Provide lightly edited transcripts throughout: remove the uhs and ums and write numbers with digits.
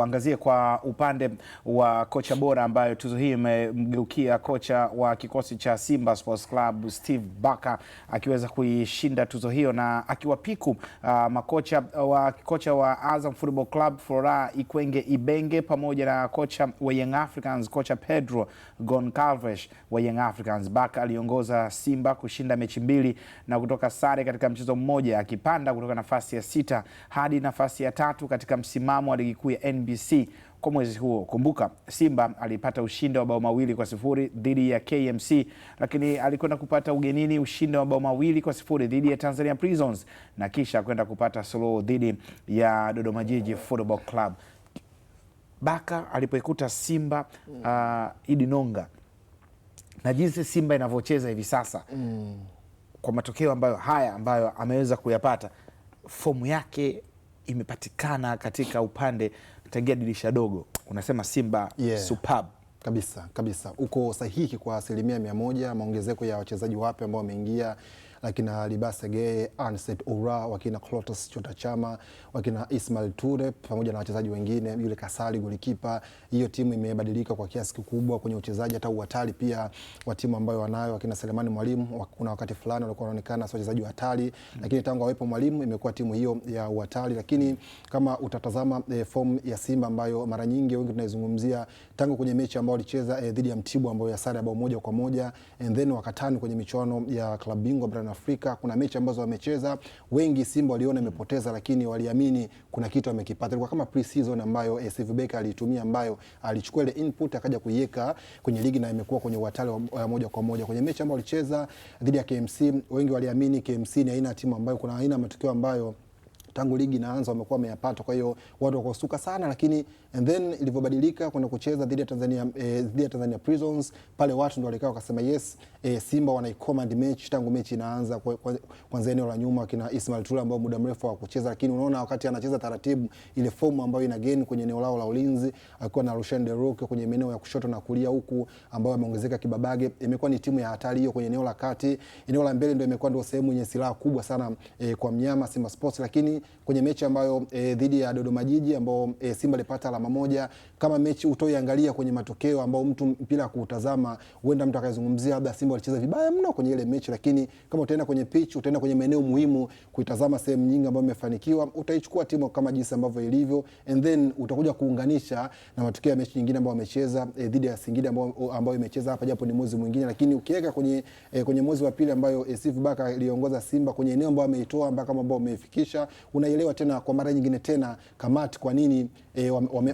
Angazie kwa upande wa kocha bora ambayo tuzo hii imemgeukia kocha wa kikosi cha Simba Sports Club Steve Barker akiweza kuishinda tuzo hiyo, na akiwapiku kocha wa Azam Football Club Flora Ikwenge Ibenge pamoja na kocha wa Young Africans kocha Pedro Goncalves wa Young Africans. Barker aliongoza Simba kushinda mechi 2 na kutoka sare katika mchezo mmoja, akipanda kutoka nafasi ya 6 hadi nafasi ya 3 katika msimamo wa ligi kuu ya NBC kwa mwezi huo. Kumbuka Simba alipata ushindi wa bao 2-0 dhidi ya KMC, lakini alikwenda kupata ugenini ushindi wa bao 2-0 dhidi ya Tanzania Prisons na kisha kwenda kupata suluhu dhidi ya Dodoma Jiji Football Club. Barker alipoikuta Simba Idi Nonga na jinsi Simba inavyocheza hivi sasa kwa matokeo ambayo ameweza kuyapata, fomu yake imepatikana katika upande tangia dirisha dogo, unasema Simba superb kabisa. Uko sahihi kwa 100%. Maongezeko ya wachezaji wapya ambao wameingia, lakina Libase Geye, Anset Oura, wakina Clotus Chota Chama, wakina Ismail Ture pamoja na wachezaji wengine, yule Kasali golikipa. Hiyo timu imebadilika kwa kiasi kikubwa kwenye uchezaji, hata uhatari pia wa timu ambayo wanayo, wakina Selemani Mwalimu. Kuna wakati fulani walikuwa wanaonekana sio wachezaji hatari, lakini tangu awepo Mwalimu imekuwa timu hiyo ya uhatari. Lakini kama utatazama form ya Simba ambayo mara nyingi wengi tunaizungumzia tangu kwenye mechi ambayo walicheza dhidi ya Mtibwa ambayo ya sare ya bao 1-1, and then wakatani kwenye michuano ya klabu bingwa barani Afrika, kuna mechi ambazo wamecheza wengi Simba waliona imepoteza, lakini waliamini kuna kitu amekipata. Ilikuwa kama pre-season ambayo Steve Barker alitumia, ambayo alichukua ile input akaja kuiweka kwenye ligi na imekuwa kwenye uhatari wa moja kwa moja. Kwenye mechi ambayo walicheza dhidi ya KMC, wengi waliamini KMC ni aina ya timu ambayo kuna aina matokeo ambayo tangu ligi inaanza wamekuwa wameyapata, kwa hiyo watu wakosuka sana, lakini and then ilivyobadilika kwenda kucheza dhidi ya Tanzania Prisons, pale watu ndio walikaa wakasema yes, Simba wana command match tangu mechi inaanza, kwanza eneo la nyuma kina Ismail Tula ambao muda mrefu hawakucheza, lakini unaona wakati anacheza taratibu ile fomu ambayo ina gain kwenye eneo lao la ulinzi, alikuwa na Rushan Deroke kwenye eneo ya kushoto na kulia huku ambao ameongezeka Kibabage, imekuwa ni timu ya hatari hiyo kwenye eneo la kati. Eneo la mbele ndio imekuwa ndio sehemu yenye silaha kubwa sana kwa mnyama Simba Sports. Lakini kwenye mechi ambayo dhidi ya Dodoma Jiji ambao Simba alipata alama 1, kama mechi utoiangalia kwenye matokeo ambao mtu mpira kuutazama huenda mtu akazungumzia labda Simba walicheza vibaya mno kwenye ile mechi, lakini kama utaenda kwenye pitch, utaenda kwenye maeneo muhimu kuitazama sehemu nyingi ambayo imefanikiwa, utaichukua timu kama jinsi ambavyo ilivyo, and then utakuja kuunganisha na matokeo ya mechi nyingine ambayo wamecheza dhidi ya Singida ambao imecheza hapa, japo ni mwezi mwingine, lakini ukiweka kwenye mwezi wa pili ambayo Steve Barker aliongoza Simba kwenye eneo ambayo ameitoa mpaka ambao umefikisha, unaelewa tena kwa mara nyingine tena kamati kwa nini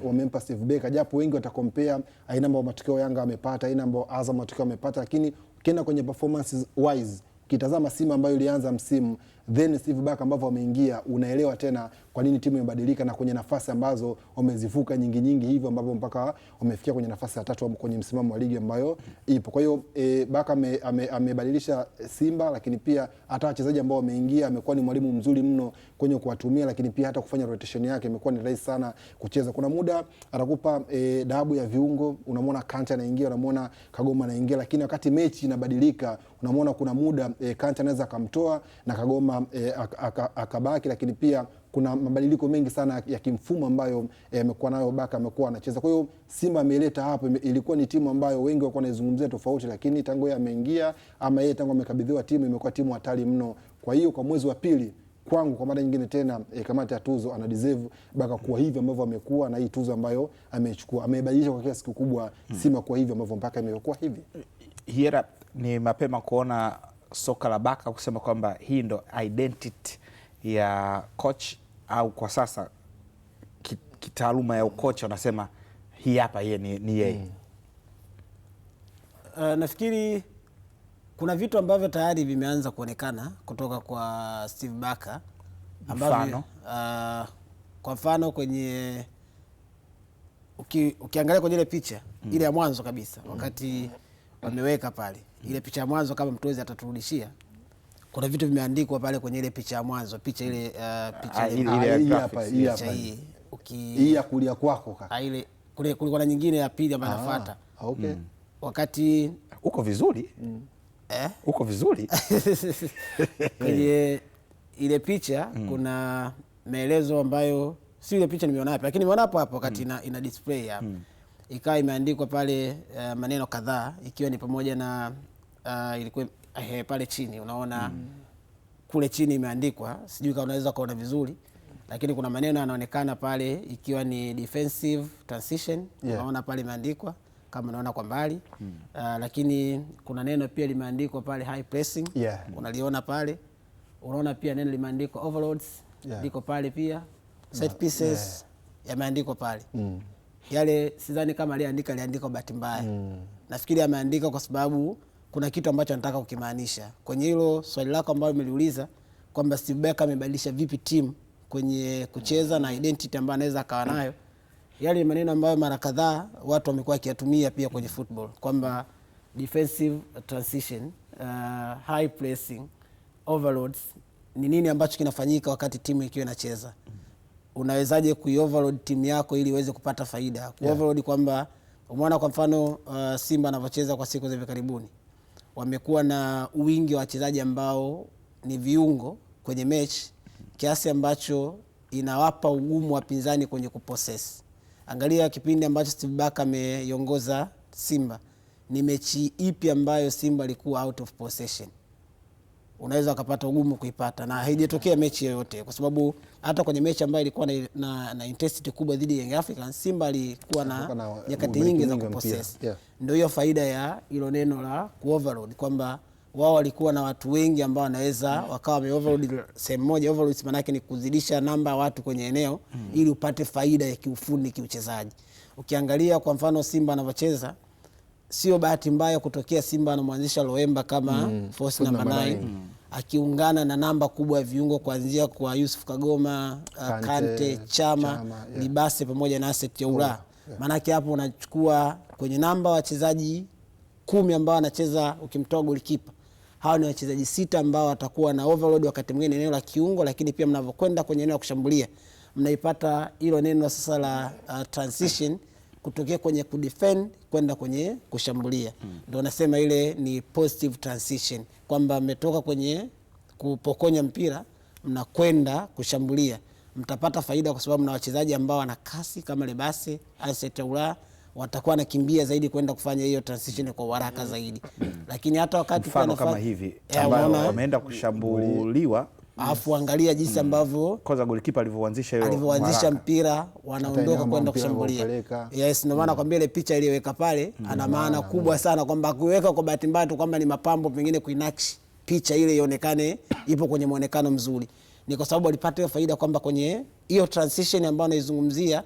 wamempa Steve Barker, japo wengi watakompea aina ambayo matokeo Yanga amepata, aina ambayo Azam matokeo amepata, lakini ukienda kwenye performances wise kitazama Simba ambayo ilianza msimu then Steve Barker ambavyo wameingia, unaelewa tena kwa nini timu imebadilika na kwenye nafasi ambazo wamezivuka nyingi hivyo ambavyo mpaka wamefikia kwenye nafasi ya 3 kwenye msimamo wa ligi ambayo ipo. Kwa hiyo Barker amebadilisha Simba, lakini pia hata wachezaji ambao wameingia amekuwa ni mwalimu mzuri mno kwenye kuwatumia, lakini pia hata kufanya rotation yake imekuwa ni rahisi sana kucheza. Kuna muda atakupa dhahabu ya viungo, unamwona Kante anaingia, unamwona Kagoma anaingia, lakini wakati mechi inabadilika unamwona kuna muda Kante anaweza akamtoa na Kagoma akabaki, lakini pia kuna mabadiliko mengi sana ya kimfumo ambayo amekuwa nayo Barker amekuwa anacheza. Kwa hiyo Simba ameleta hapo, ilikuwa ni timu ambayo wengi walikuwa wanaizungumzia tofauti, lakini tangu yeye ameingia ama yeye tangu amekabidhiwa timu imekuwa timu hatari mno. Kwa hiyo kwa mwezi wa pili kwangu kwa mara nyingine tena kamati ya tuzo ana deserve Barker kuwa hivi ambavyo amekuwa, na hii tuzo ambayo amechukua amebadilisha kwa kiasi kikubwa Simba kwa hivi ambavyo mpaka imekuwa hivi. Hiera ni mapema kuona soka la Barker kusema kwamba hii ndo identity ya coach, au kwa sasa kitaaluma ya ukocha unasema hii hapa yeye ni yeye? Nafikiri kuna vitu ambavyo tayari vimeanza kuonekana kutoka kwa Steve Barker ambavyo kwa mfano kwenye ukiangalia kwenye ile picha ile ya mwanzo kabisa wakati wameweka pale ile picha ya mwanzo, kama Mtozi ataturudishia, kuna vitu vimeandikwa pale kwenye ile picha ya mwanzo, picha ile hii ya kulia kwako kaka, ile kulikuwa na nyingine ya pili ambayo inafuata. Okay. Wakati uko vizuri uko vizuri kwenye ile picha kuna maelezo ambayo si ile picha nimeona hapa, lakini nimeona hapo wakati ina display hapa. Ikawa imeandikwa pale maneno kadhaa, ikiwa ni pamoja na ilikuwa pale chini unaona kule chini imeandikwa, sijui kama unaweza kuona vizuri, lakini kuna maneno yanaonekana pale ikiwa ni defensive transition, unaona pale imeandikwa kama unaona kwa mbali. Lakini kuna neno pia limeandikwa pale high pressing, unaliona pale. Unaona pia neno limeandikwa overloads, liko pale pia. Set pieces yameandikwa pale. Yale sidhani kama aliandika bahati mbaya. Nafikiri ameandika kwa sababu kuna kitu ambacho anataka kukimaanisha. Kwenye hilo swali lako ambalo umeliuliza kwamba Steve Barker amebadilisha vipi timu kwenye kucheza na identity ambayo anaweza akawa nayo, yale maneno ambayo mara kadhaa watu wamekuwa wakiyatumia pia kwenye football kwamba defensive transition, high pressing, overloads, ni nini ambacho kinafanyika wakati timu ikiwa inacheza. Unawezaje kuioverload timu yako ili iweze kupata faida? Kuoverload kwamba umeona kwa mfano Simba anavyocheza kwa siku za hivi karibuni, wamekuwa na wingi wa wachezaji ambao ni viungo kwenye mechi kiasi ambacho inawapa ugumu wapinzani kwenye kupossess. Angalia kipindi ambacho Steve Barker ameiongoza Simba, ni mechi ipi ambayo Simba alikuwa out of possession? Unaweza ukapata ugumu kuipata, na haijatokea mechi yoyote, kwa sababu hata kwenye mechi ambayo ilikuwa na intensity kubwa dhidi ya Young Africans, Simba alikuwa na nyakati nyingi za kupossess. Ndio hiyo faida ya hilo neno la kuoverload, kwamba wao walikuwa na watu wengi ambao wanaweza wakawa wameoverload sehemu moja. Overload maana yake ni kuzidisha namba ya watu kwenye eneo ili upate faida ya kiufundi, kiuchezaji. Ukiangalia kwa mfano Simba anavyocheza, sio bahati mbaya kutokea Simba anamwanzisha Loemba kama force number 9 akiungana na namba kubwa ya viungo kuanzia kwa Yusuf Kagoma, Kante, Chama, Libase pamoja na Asset Yaura. Maana yake hapo unachukua kwenye namba wachezaji 10 ambao wanacheza, ukimtoa goalkeeper, hao ni wachezaji 6 ambao watakuwa na overload wakati mwingine eneo la kiungo, lakini pia mnavokwenda kwenye eneo la kushambulia mnaipata hilo neno sasa la transition kutokea kwenye kudefend kwenda kwenye kushambulia. Ndio nasema ile ni positive transition, kwamba mmetoka kwenye kupokonya mpira mnakwenda kushambulia, mtapata faida kwa sababu mna wachezaji ambao wana kasi kama Lebase, Asset Yaura, watakuwa nakimbia zaidi kwenda kufanya hiyo transition kwa haraka zaidi. Lakini hata wakati mfano kama hivi ambao wameenda kushambuliwa, alafu angalia jinsi ambavyo kwanza goalkeeper alivyoanzisha mpira, wanaondoka kwenda kushambulia. Yes, ndio maana nakwambia ile picha iliyoweka pale ana maana kubwa sana, kwamba kuweka kwa bahati mbaya tu kwamba ni mapambo pengine kuinakshi picha ile ionekane ipo kwenye muonekano mzuri. Ni kwa sababu alipata hiyo faida kwamba kwenye hiyo transition ambayo naizungumzia,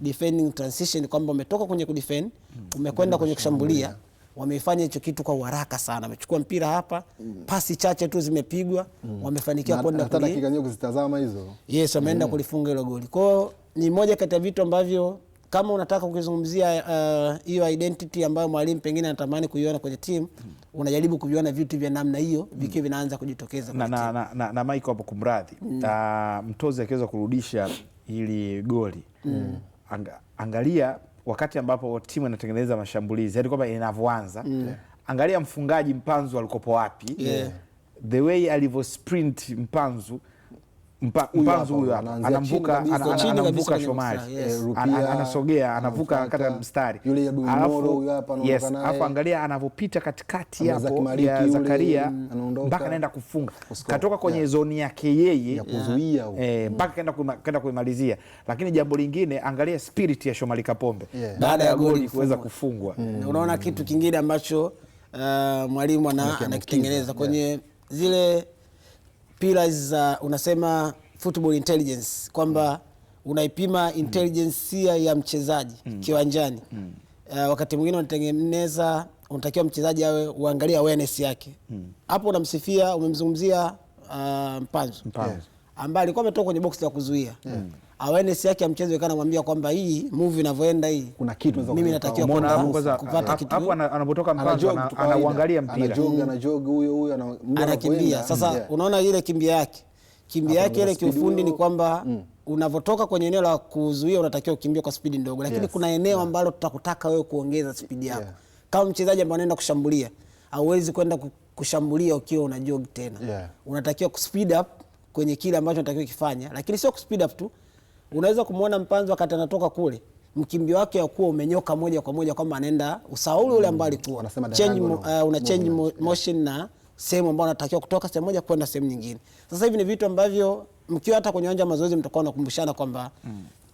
defending transition, kwamba umetoka kwenye kudefend umekwenda kwenye kushambulia, wamefanya hicho kitu kwa haraka sana. Wamechukua mpira hapa, pasi chache tu zimepigwa, wamefanikiwa kwenda hata dakika nyingi kuzitazama hizo. Yes, wameenda kulifunga hilo goli. Kwa hiyo ni moja kati ya vitu ambavyo kama unataka kuzungumzia hiyo identity ambayo mwalimu pengine anatamani kuiona kwenye timu, unajaribu kuviona vitu vya namna hiyo vikiwa vinaanza kujitokeza na Mike hapo kumradhi. Mtozi akiweza kurudisha hili goli, angalia wakati ambapo timu inatengeneza mashambulizi, hadi kwamba inavyoanza, angalia mfungaji Mpanzu alikopo wapi, the way alivyo sprint Mpanzu huyo anavuka Shomari, anasogea, anavuka kata mstari, alafu angalia anavyopita katikati hapo ya Zakaria mpaka anaenda kufunga, katoka kwenye zoni yake yeye ya kuzuia mpaka kaenda kuimalizia. Lakini jambo lingine, angalia spirit ya Shomari Kapombe baada ya goli kuweza kufungwa. Unaona kitu kingine ambacho mwalimu anakitengeneza kwenye zile pillars za unasema football intelligence, kwamba unaipima intelligence ya mchezaji kiwanjani. Wakati mwingine unatengeneza, unatakiwa mchezaji awe uangalia awareness yake. Hapo unamsifia, umemzungumzia Mpanzu ambaye alikuwa ametoka kwenye box la kuzuia. Awareness yake ya mchezo ikana mwambia kwamba hii move inavyoenda hii kuna kitu mimi natakiwa kupata kitu. Hapo anapotoka Mpanzu anauangalia mpira, anajog huyo anakimbia. Sasa unaona ile kimbia yake ile kiufundi ni kwamba unavotoka kwenye eneo la kuzuia unatakiwa kukimbia kwa spidi ndogo, lakini kuna eneo ambalo tutakutaka wewe kuongeza spidi yako. Kama mchezaji ambaye anaenda kushambulia, hauwezi kwenda kushambulia ukiwa una jog tena. Unatakiwa kuspeed up kwenye kile ambacho unatakiwa kufanya, lakini sio kuspeed up tu, unaweza kumuona Mpanzu wakati anatoka kule mkimbio wake yakuwa umenyoka moja kwa moja kwamba anaenda usauli ule ambao alikuwa una change motion na sehemu ambayo unatakiwa kutoka sehemu moja kwenda sehemu nyingine. Sasa hivi ni vitu ambavyo mkiwa hata kwenye uwanja wa mazoezi mtakuwa mnakumbushana kwamba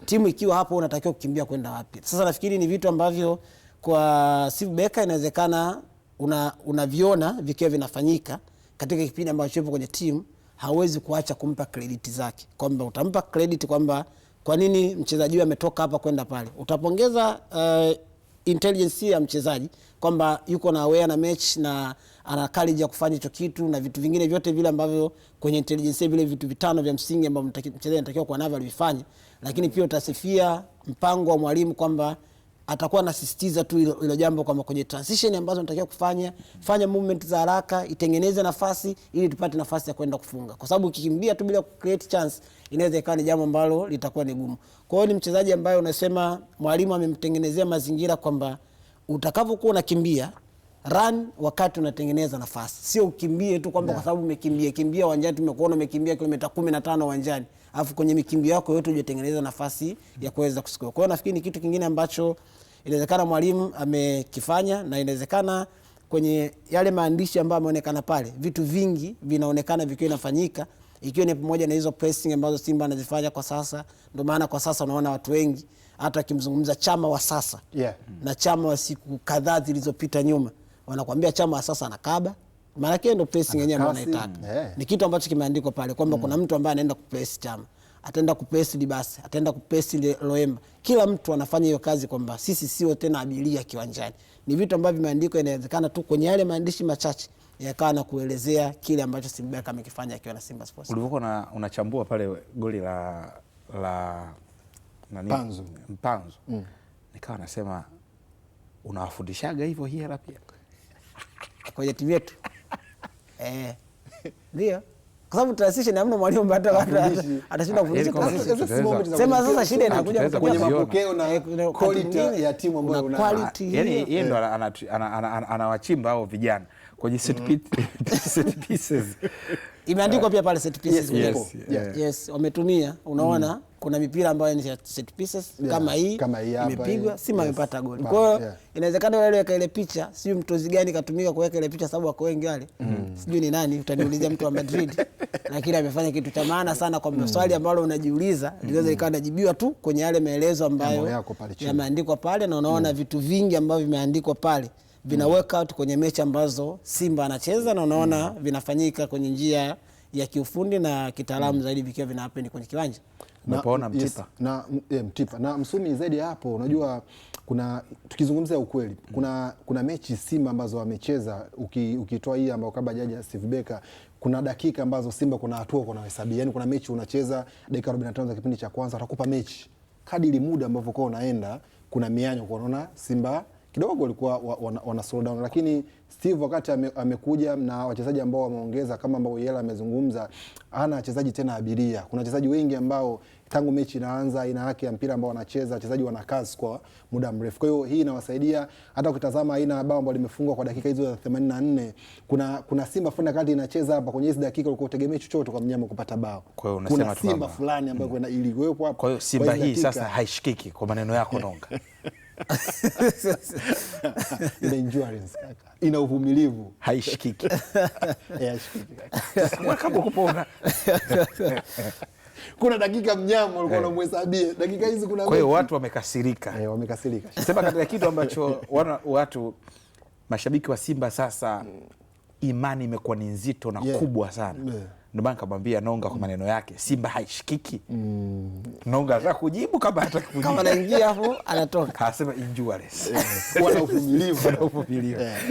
timu ikiwa hapo unatakiwa kukimbia kwenda wapi. Sasa nafikiri ni vitu ambavyo kwa Steve Barker inawezekana unaviona vikiwa vinafanyika katika kipindi ambacho yupo kwenye timu, hawezi kuacha kumpa credit zake. Kwamba utampa credit kwamba kwa nini mchezaji huyu ametoka hapa kwenda pale. Utapongeza intelligence ya mchezaji kwamba yuko na aware na match na ana courage ya kufanya hicho kitu na vitu vingine vyote vile ambavyo kwenye intelligence vile vitu vitano vya msingi ambavyo mchezaji anatakiwa kuwa navyo alivifanya. Lakini pia utasifia mpango wa mwalimu kwamba atakuwa anasisitiza tu hilo jambo kwamba kwenye transition ambazo unatakiwa kufanya, fanya movement za haraka, itengeneze nafasi ili tupate nafasi ya kwenda kufunga. Kwa sababu ukikimbia tu bila create chance inaweza ikawa ni jambo ambalo litakuwa ni gumu. Kwa hiyo ni mchezaji ambaye unasema mwalimu amemtengenezea mazingira kwamba utakapokuwa unakimbia run wakati unatengeneza nafasi. Sio ukimbie tu kwamba kwa sababu umekimbia uwanjani, tumekuona umekimbia kilomita 15 uwanjani, alafu kwenye mikimbio yako yote hujatengeneza nafasi ya kuweza kuscore. Kwa hiyo nafikiri ni kitu kingine ambacho inawezekana mwalimu amekifanya, na inawezekana kwenye yale maandishi ambayo yameonekana pale vitu vingi vinaonekana vikiwa inafanyika, ikiwa ni pamoja na hizo pressing ambazo Simba anazifanya kwa sasa. Ndio maana kwa sasa unaona watu wengi hata wakimzungumza Chama wa sasa na Chama wa siku kadhaa zilizopita nyuma, wanakuambia Chama wa sasa anakaba, maana yake ndio pressing yenyewe ambayo anaitaka. Ni kitu ambacho kimeandikwa pale kwamba kuna mtu ambaye anaenda kupress Chama, ataenda kupress Libasi, ataenda kupress Loemba. Kila mtu anafanya hiyo kazi kwamba sisi sio tena abiria kiwanjani. Ni vitu ambavyo vimeandikwa, inawezekana tu kwenye yale maandishi machache yakawa na kuelezea kile ambacho Steve Barker amekifanya akiwa na Simba Sports. Ulivyokuwa unachambua pale goli la Mpanzu. Nikawa nasema unawafundishaga hivyo hela pia kwenye timu yetu. Ndio. Kwa sababu transition hamna mwalimu hata atashinda kufundisha transition. Sema sasa shida inakuja kwenye mapokeo na quality ya timu ambayo una. Yaani yeye ndo anawachimba hao vijana kwenye set pieces. Imeandikwa pia pale set pieces. Yes, wametumia. Unaona kuna mipira ambayo ni set pieces kama hii imepigwa, Simba amepata goli. Kwa hiyo inawezekana wale weka ile picha, sio mtozi gani katumika kuweka ile picha sababu wako wengi wale. Sijui ni nani, utaniulizia mtu wa Madrid. Lakini amefanya kitu cha maana sana kwa swali ambalo unajiuliza, linaweza ikawa najibiwa tu kwenye yale maelezo ambayo yameandikwa pale, na unaona vitu vingi ambavyo vimeandikwa pale vina work out kwenye mechi ambazo Simba anacheza, na unaona vinafanyika kwenye njia ya kiufundi na kitaalamu zaidi vikiwa vina happen kwenye kiwanja. Unapoona Mtipa Mtipa na Msumi zaidi hapo, unajua tukizungumzia ukweli, kuna mechi Simba ambazo wamecheza, ukitoa hii ambayo kabla hajaja Steve Barker, kuna dakika ambazo Simba kuna hatua kuna hesabia. Yaani kuna mechi unacheza dakika 45 za kipindi cha kwanza, atakupa mechi kadiri muda ambavyo kwa unaenda, kuna mianyo kwa unaona Simba kidogo walikuwa wana slow down. Lakini Steve wakati amekuja na wachezaji ambao wameongeza kama ambao Yela amezungumza, hana wachezaji tena abiria. Kuna wachezaji wengi ambao tangu mechi inaanza, aina yake ya mpira ambao wanacheza, wachezaji wana kazi kwa muda mrefu. Kwa hiyo hii inawasaidia. Hata ukitazama aina ya bao ambalo limefungwa kwa dakika hizo za 84, kuna Simba fulani kati inacheza hapa kwenye hizo dakika ulikuwa utegemea chochote kwa mnyama kupata bao. Kwa hiyo unasema kuna Simba fulani ambayo kuna ili wewe hapo. Kwa hiyo Simba hii sasa haishikiki kwa maneno yako Nonga. Ina endurance kaka, ina uvumilivu, haishikiki. Haishikiki kaka. Kama kupona. Kuna dakika mnyama ulikuwa unamhesabia. Dakika hizi kuna. Kwa hiyo watu wamekasirika. Wamekasirika. Sema katika kitu ambacho watu mashabiki wa Simba sasa imani imekuwa ni nzito na kubwa sana. Ndio maana nikamwambia Nonga kwa maneno yake, Simba haishikiki. Nonga anataka kujibu kama hataki kujibu. Kama anaingia hapo anatoka. Anasema endurance. Wana uvumilivu. Wana uvumilivu.